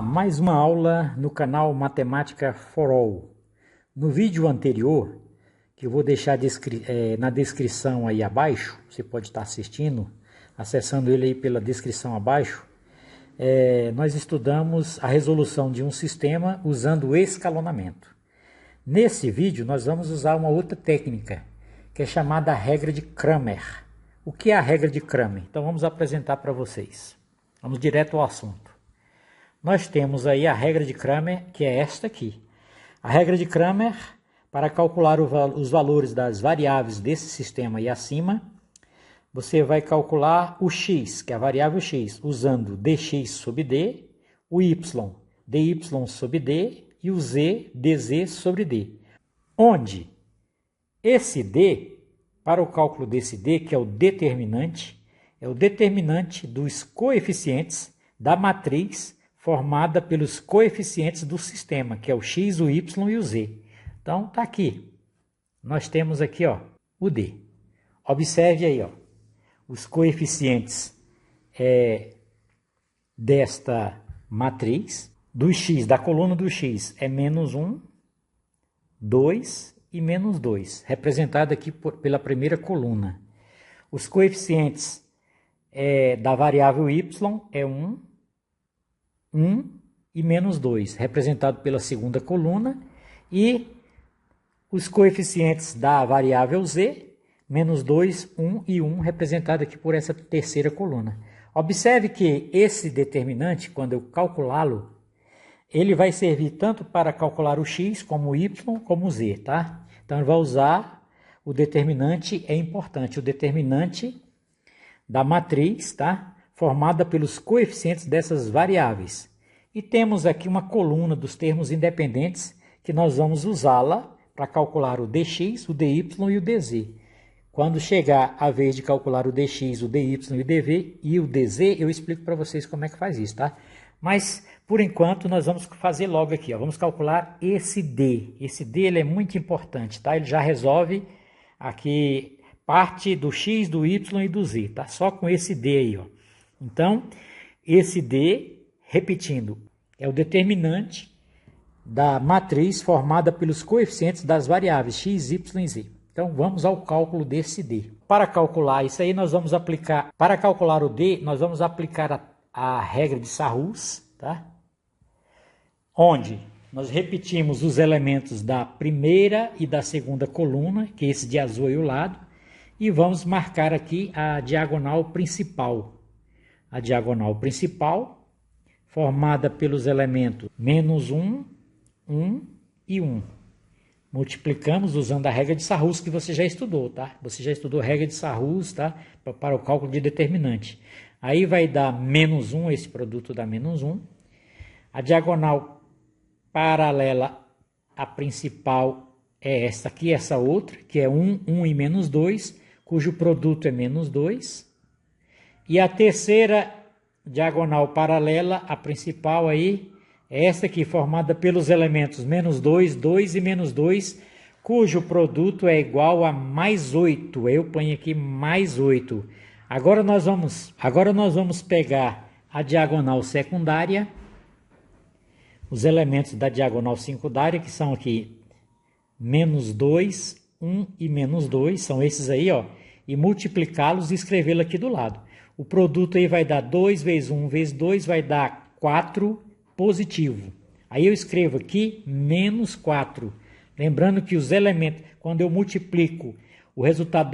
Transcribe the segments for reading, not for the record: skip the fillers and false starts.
Mais uma aula no canal Matemática for All. No vídeo anterior, que eu vou deixar na descrição aí abaixo, você pode estar assistindo, acessando ele aí pela descrição abaixo, nós estudamos a resolução de um sistema usando o escalonamento. Nesse vídeo nós vamos usar uma outra técnica, que é chamada regra de Cramer. O que é a regra de Cramer? Então vamos apresentar para vocês. Vamos direto ao assunto. Nós temos aí a regra de Cramer, que é esta aqui. A regra de Cramer, para calcular os valores das variáveis desse sistema aí acima, você vai calcular o x, que é a variável x, usando dx sobre d, o y, dy sobre d, e o z, dz sobre d. Onde esse d, para o cálculo desse d, que é o determinante dos coeficientes da matriz formada pelos coeficientes do sistema, que é o x, o y e o z. Então, está aqui. Nós temos aqui, ó, o d. Observe aí, ó, os coeficientes desta matriz. Do x, da coluna do x, é menos 1, 2 e menos 2, representado aqui pela primeira coluna. Os coeficientes da variável y é 1, 1 e menos 2, representado pela segunda coluna, e os coeficientes da variável z, menos 2, 1 e 1, representado aqui por essa terceira coluna. Observe que esse determinante, quando eu calculá-lo, ele vai servir tanto para calcular o x, como o y, como o z, tá? Então, ele vai usar o determinante, é importante, o determinante da matriz, tá? Formada pelos coeficientes dessas variáveis. E temos aqui uma coluna dos termos independentes que nós vamos usá-la para calcular o dx, o dy e o dz. Quando chegar a vez de calcular o dx, o dy e o dz, eu explico para vocês como é que faz isso, tá? Mas, por enquanto, nós vamos fazer logo aqui, ó. Vamos calcular esse d. Esse d ele é muito importante, tá? Ele já resolve aqui parte do x, do y e do z, tá? Só com esse d aí, ó. Então, esse d, repetindo, é o determinante da matriz formada pelos coeficientes das variáveis x, y e z. Então, vamos ao cálculo desse d. Para calcular isso aí, nós vamos aplicar, para calcular o d, nós vamos aplicar a regra de Sarrus, tá? Onde nós repetimos os elementos da primeira e da segunda coluna, que é esse de azul aí ao lado, e vamos marcar aqui a diagonal principal. A diagonal principal, formada pelos elementos menos 1, 1 e 1. Multiplicamos usando a regra de Sarrus que você já estudou, tá? Você já estudou a regra de Sarrus, tá? Para o cálculo de determinante. Aí vai dar menos 1, esse produto dá menos 1. A diagonal paralela à principal é essa aqui, essa outra, que é 1, 1 e menos 2, cujo produto é menos 2. E a terceira diagonal paralela à principal aí é essa aqui, formada pelos elementos menos 2, 2 e menos 2, cujo produto é igual a mais 8. Eu ponho aqui mais 8. Agora nós vamos pegar a diagonal secundária, os elementos da diagonal secundária, que são aqui menos 2, 1 e menos 2, são esses aí, ó, e multiplicá-los e escrevê-lo aqui do lado. O produto aí vai dar 2 vezes 1 vezes 2, vai dar 4 positivo. Aí eu escrevo aqui menos 4. Lembrando que os elementos, quando eu multiplico o resultado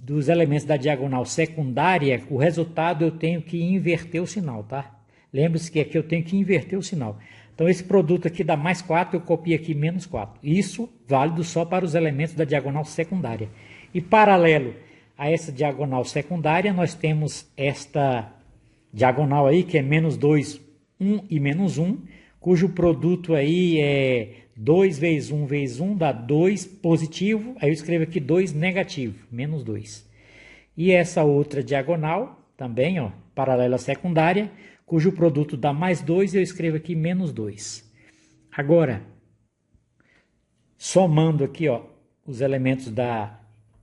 dos elementos da diagonal secundária, o resultado eu tenho que inverter o sinal, tá? Lembre-se que aqui eu tenho que inverter o sinal. Então, esse produto aqui dá mais 4, eu copio aqui menos 4. Isso válido só para os elementos da diagonal secundária. E paralelo a essa diagonal secundária, nós temos esta diagonal aí, que é menos 2, 1 e menos 1, cujo produto aí é 2 vezes 1 vezes 1 dá 2 positivo, aí eu escrevo aqui 2 negativo, menos 2. E essa outra diagonal, também, ó, paralela secundária, cujo produto dá mais 2, eu escrevo aqui menos 2. Agora, somando aqui, ó, os elementos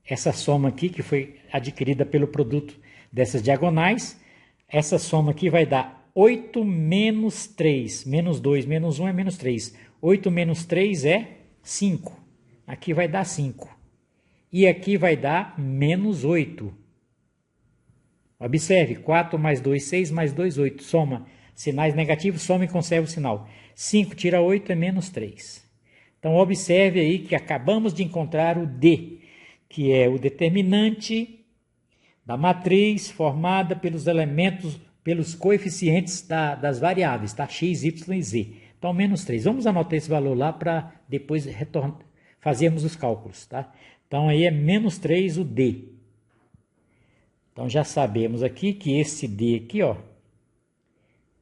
essa soma aqui, que foi adquirida pelo produto dessas diagonais, essa soma aqui vai dar 8 menos 3, menos 2, menos 1 é menos 3. 8 menos 3 é 5. Aqui vai dar 5. E aqui vai dar menos 8. Observe, 4 mais 2, 6, mais 2, 8. Soma sinais negativos, soma e conserva o sinal. 5 tira 8 é menos 3. Então, observe aí que acabamos de encontrar o D, que é o determinante da matriz formada pelos elementos, pelos coeficientes das variáveis, tá? X, Y e Z. Então, menos 3. Vamos anotar esse valor lá para depois fazermos os cálculos, tá? Então, aí é menos 3 o D. Então, já sabemos aqui que esse D aqui, ó,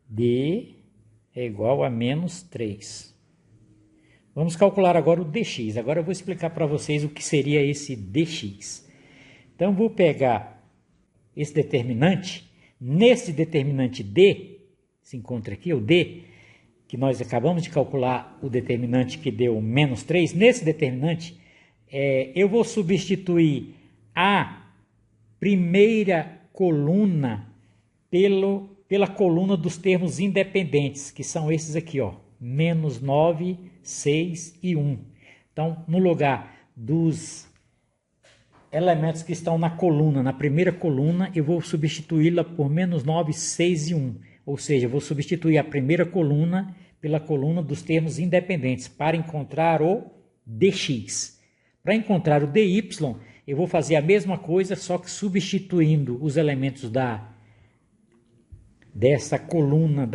D é igual a menos 3. Vamos calcular agora o dx. Agora eu vou explicar para vocês o que seria esse dx. Então, vou pegar esse determinante. Nesse determinante D, se encontra aqui o D, que nós acabamos de calcular o determinante que deu menos 3. Nesse determinante, eu vou substituir a primeira coluna pela coluna dos termos independentes, que são esses aqui, ó, menos 9, 6 e 1. Então, no lugar dos elementos que estão na coluna, na primeira coluna, eu vou substituí-la por menos 9, 6 e 1. Ou seja, eu vou substituir a primeira coluna pela coluna dos termos independentes para encontrar o dx. Para encontrar o dy, eu vou fazer a mesma coisa, só que substituindo os elementos dessa coluna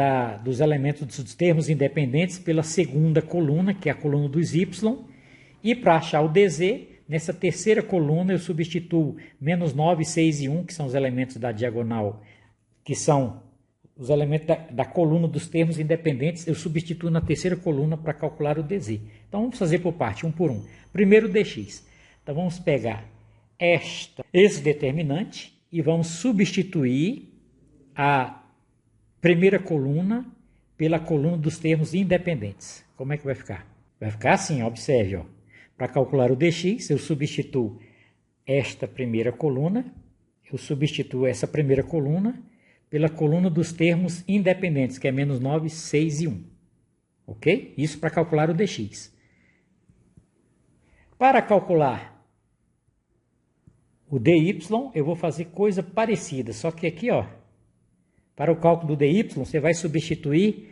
dos elementos dos termos independentes pela segunda coluna, que é a coluna dos y, e para achar o dz, nessa terceira coluna eu substituo menos 9, 6 e 1, que são os elementos da diagonal, que são os elementos da coluna dos termos independentes, eu substituo na terceira coluna para calcular o dz. Então vamos fazer por parte, um por um. Primeiro dx. Então vamos pegar esse determinante e vamos substituir a primeira coluna pela coluna dos termos independentes. Como é que vai ficar? Vai ficar assim, observe, ó. Para calcular o dx, eu substituo esta primeira coluna, eu substituo essa primeira coluna pela coluna dos termos independentes, que é menos 9, 6 e 1. Ok? Isso para calcular o dx. Para calcular o dy, eu vou fazer coisa parecida, só que aqui, ó, para o cálculo do dy, você vai substituir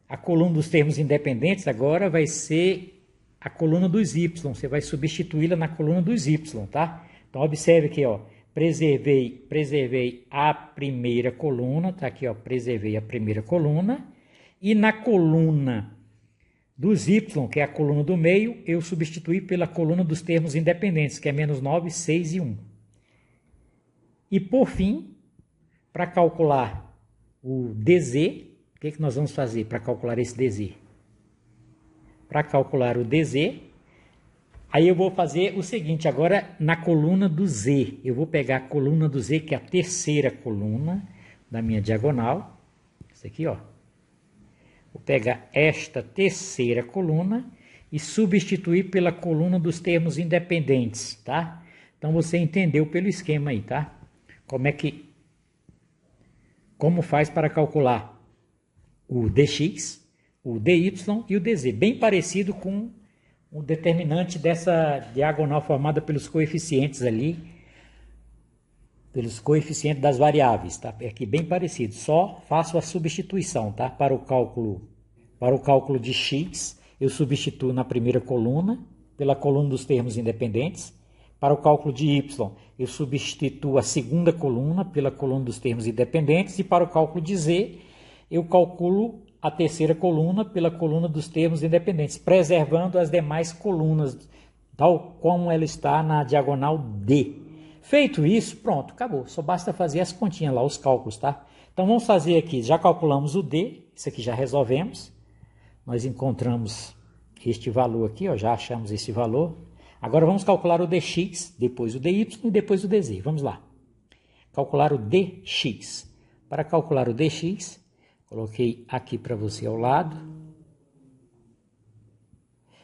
a coluna dos termos independentes, agora vai ser a coluna dos y, você vai substituí-la na coluna dos y, tá? Então, observe aqui, ó, preservei a primeira coluna, tá aqui, ó, preservei a primeira coluna, e na coluna dos y, que é a coluna do meio, eu substituí pela coluna dos termos independentes, que é menos 9, 6 e 1. E, por fim, para calcular o dz, o que nós vamos fazer para calcular esse dz? Para calcular o dz, aí eu vou fazer o seguinte, agora na coluna do z, eu vou pegar a coluna do z, que é a terceira coluna da minha diagonal, isso aqui, ó. Vou pegar esta terceira coluna e substituir pela coluna dos termos independentes, tá? Então, você entendeu pelo esquema aí, tá? Como faz para calcular o dx, o dy e o dz. Bem parecido com o determinante dessa diagonal formada pelos coeficientes ali, pelos coeficientes das variáveis, tá? É aqui bem parecido, só faço a substituição, tá? Para o cálculo de x, eu substituo na primeira coluna pela coluna dos termos independentes. Para o cálculo de y, eu substituo a segunda coluna pela coluna dos termos independentes. E para o cálculo de z, eu calculo a terceira coluna pela coluna dos termos independentes, preservando as demais colunas, tal como ela está na diagonal D. Feito isso, pronto, acabou. Só basta fazer as continhas lá, os cálculos, tá? Então, vamos fazer aqui, já calculamos o D, isso aqui já resolvemos. Nós encontramos este valor aqui, ó, já achamos esse valor. Agora, vamos calcular o dx, depois o dy e depois o dz. Vamos lá. Calcular o dx. Para calcular o dx, coloquei aqui para você ao lado.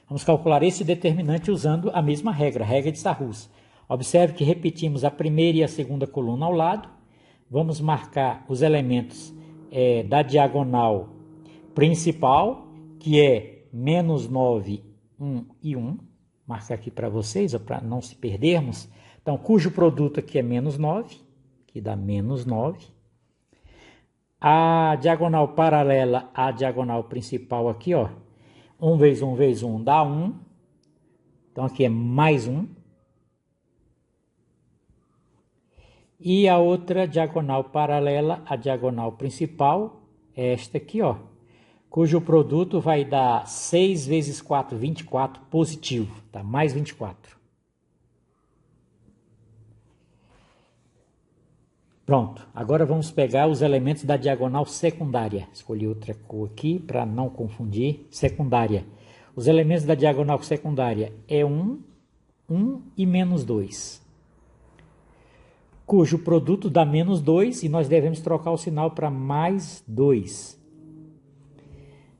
Vamos calcular esse determinante usando a mesma regra, a regra de Sarrus. Observe que repetimos a primeira e a segunda coluna ao lado. Vamos marcar os elementos da diagonal principal, que é menos 9, 1 e 1. Marcar aqui para vocês, para não se perdermos. Então, cujo produto aqui é menos 9, que dá menos 9. A diagonal paralela à diagonal principal aqui, ó, 1 vezes 1 vezes 1 dá 1. Então, aqui é mais 1. E a outra diagonal paralela à diagonal principal é esta aqui, ó, cujo produto vai dar 6 vezes 4, 24, positivo, tá? Mais 24. Pronto, agora vamos pegar os elementos da diagonal secundária. Escolhi outra cor aqui para não confundir. Secundária. Os elementos da diagonal secundária é 1, 1 e menos 2. Cujo produto dá menos 2 e nós devemos trocar o sinal para mais 2.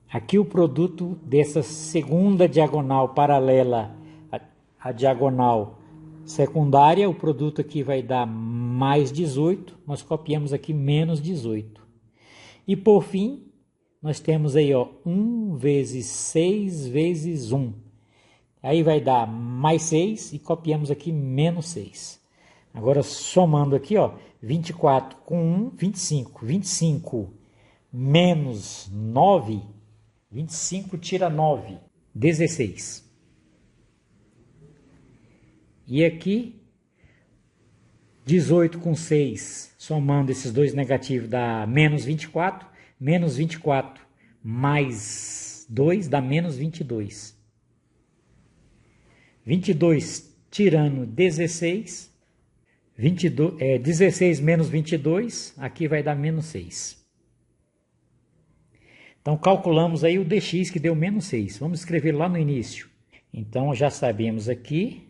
Aqui o produto dessa segunda diagonal paralela à diagonal secundária, o produto aqui vai dar mais 18, nós copiamos aqui menos 18. E por fim, nós temos aí, ó, 1 vezes 6 vezes 1. Aí vai dar mais 6 e copiamos aqui menos 6. Agora, somando aqui, ó, 24 com 1, 25. 25 menos 9, 25 tira 9, 16. E aqui, 18 com 6, somando esses dois negativos, dá menos 24. Menos 24 mais 2 dá menos 22. 22 tirando 16... 16 menos 22, aqui vai dar menos 6. Então, calculamos aí o dx, que deu menos 6. Vamos escrever lá no início. Então, já sabemos aqui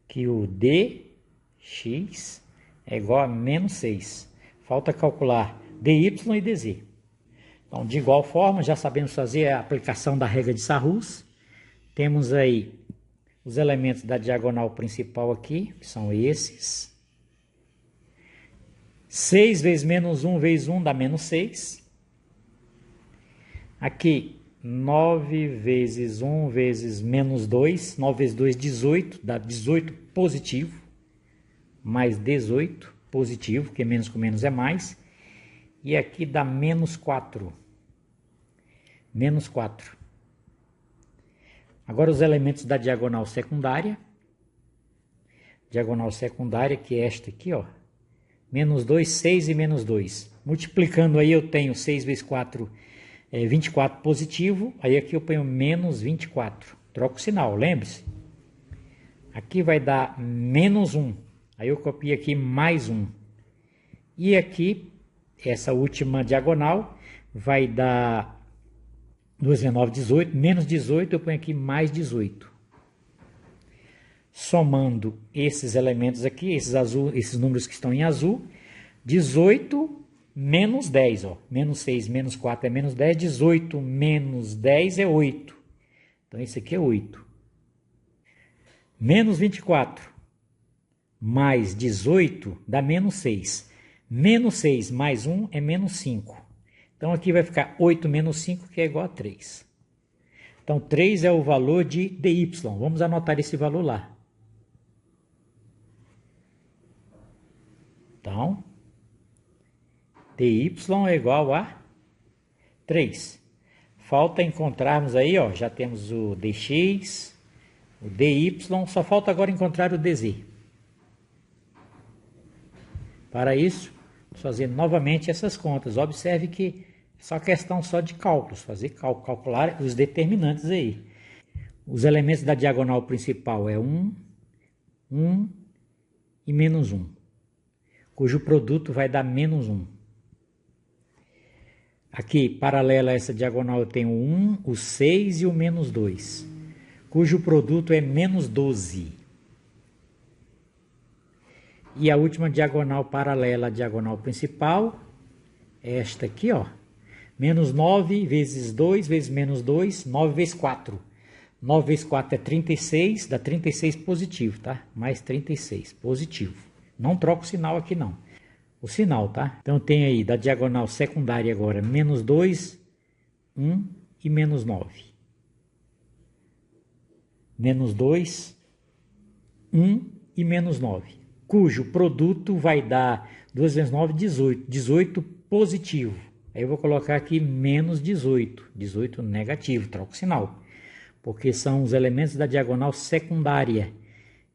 que o dx é igual a menos 6. Falta calcular dy e dz. Então, de igual forma, já sabemos fazer a aplicação da regra de Sarrus. Temos aí os elementos da diagonal principal aqui, que são esses. 6 vezes menos 1 vezes 1 dá menos 6. Aqui, 9 vezes 1 vezes menos 2. 9 vezes 2, 18. Dá 18 positivo. Mais 18 positivo, porque menos com menos é mais. E aqui dá menos 4. Menos 4. Agora os elementos da diagonal secundária. Diagonal secundária, que é esta aqui, ó. Menos 2, 6 e menos 2. Multiplicando aí eu tenho 6 vezes 4, 24 positivo. Aí aqui eu ponho menos 24. Troco o sinal, lembre-se. Aqui vai dar menos 1. Aí eu copio aqui mais 1. E aqui, essa última diagonal vai dar 2 vezes 9, 18. Menos 18, eu ponho aqui mais 18. Somando esses elementos aqui, esses números que estão em azul, 18 menos 10, ó. Menos 6 menos 4 é menos 10, 18 menos 10 é 8. Então, esse aqui é 8. Menos 24 mais 18 dá menos 6. Menos 6 mais 1 é menos 5. Então, aqui vai ficar 8 menos 5, que é igual a 3. Então, 3 é o valor de dy. Vamos anotar esse valor lá. Então, dy é igual a 3. Falta encontrarmos aí, ó, já temos o dx, o dy, só falta agora encontrar o dz. Para isso, vamos fazer novamente essas contas. Observe que é só questão só de cálculos, calcular os determinantes aí. Os elementos da diagonal principal é 1, 1 e menos 1, cujo produto vai dar menos 1. Aqui, paralela a essa diagonal, eu tenho o 1, o 6 e o menos 2, cujo produto é menos 12. E a última diagonal paralela à diagonal principal é esta aqui, ó. Menos 9 vezes 2 vezes menos 2, 9 vezes 4. 9 vezes 4 é 36, dá 36 positivo, tá? Mais 36, positivo. Não troco o sinal aqui, não. o sinal, tá? Então tem aí da diagonal secundária agora menos 2, 1 e menos 9. Menos 2, 1 e menos 9. Cujo produto vai dar 2 vezes 9, 18. 18 positivo. Aí eu vou colocar aqui menos 18. 18 negativo, troco o sinal. Porque são os elementos da diagonal secundária.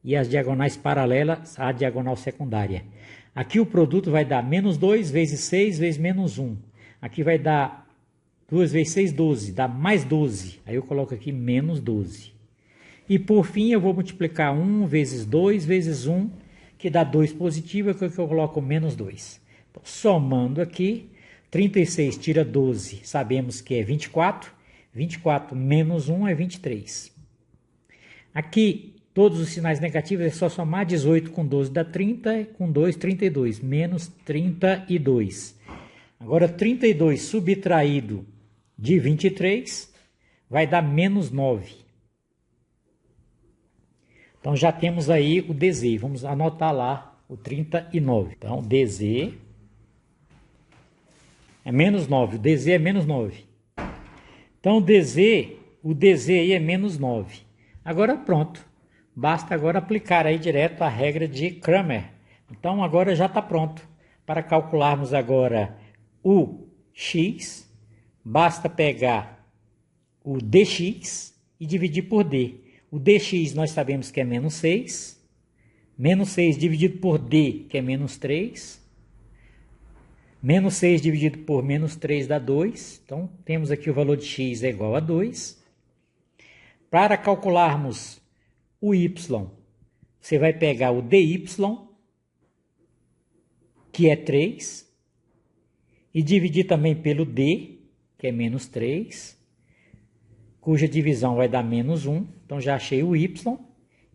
E as diagonais paralelas à diagonal secundária. Aqui o produto vai dar menos 2 vezes 6 vezes menos 1. Aqui vai dar 2 vezes 6, 12. Dá mais 12. Aí eu coloco aqui menos 12. E por fim eu vou multiplicar 1 vezes 2 vezes 1, que dá 2 positivo, que eu coloco menos 2. Então, somando aqui, 36 tira 12, sabemos que é 24. 24 menos 1 é 23. Aqui, todos os sinais negativos é só somar 18 com 12 dá 30, com 2, 32, menos 32. Agora, 32 subtraído de 23 vai dar menos 9. Então, já temos aí o DZ. Vamos anotar lá o 39. Então, DZ é menos 9. O DZ é menos 9. Então, o DZ aí é menos 9. Agora, pronto. Basta agora aplicar aí direto a regra de Cramer. Então, agora já está pronto. Para calcularmos agora o x, basta pegar o dx e dividir por d. O dx nós sabemos que é menos 6. Menos 6 dividido por d, que é menos 3. Menos 6 dividido por menos 3 dá 2. Então, temos aqui o valor de x é igual a 2. Para calcularmos o y, você vai pegar o dy, que é 3, e dividir também pelo d, que é menos 3, cuja divisão vai dar menos 1. Então, já achei o y.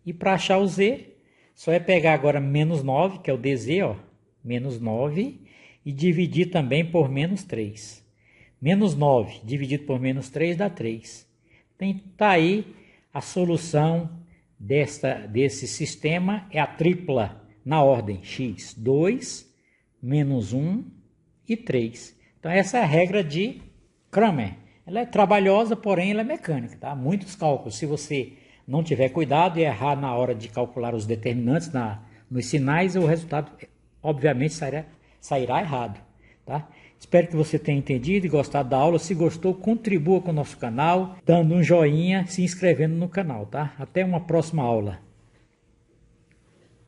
E para achar o z, só é pegar agora menos 9, que é o dz, ó, menos 9, e dividir também por menos 3. Menos 9 dividido por menos 3 dá 3. Tá aí a solução desse sistema, é a tripla na ordem x, 2, menos 1 e 3. Então, essa é a regra de Cramer. Ela é trabalhosa, porém ela é mecânica, tá? Muitos cálculos, se você não tiver cuidado e errar na hora de calcular os determinantes nos sinais, o resultado, obviamente, sairá errado, tá? Espero que você tenha entendido e gostado da aula. Se gostou, contribua com o nosso canal, dando um joinha, se inscrevendo no canal, tá? Até uma próxima aula.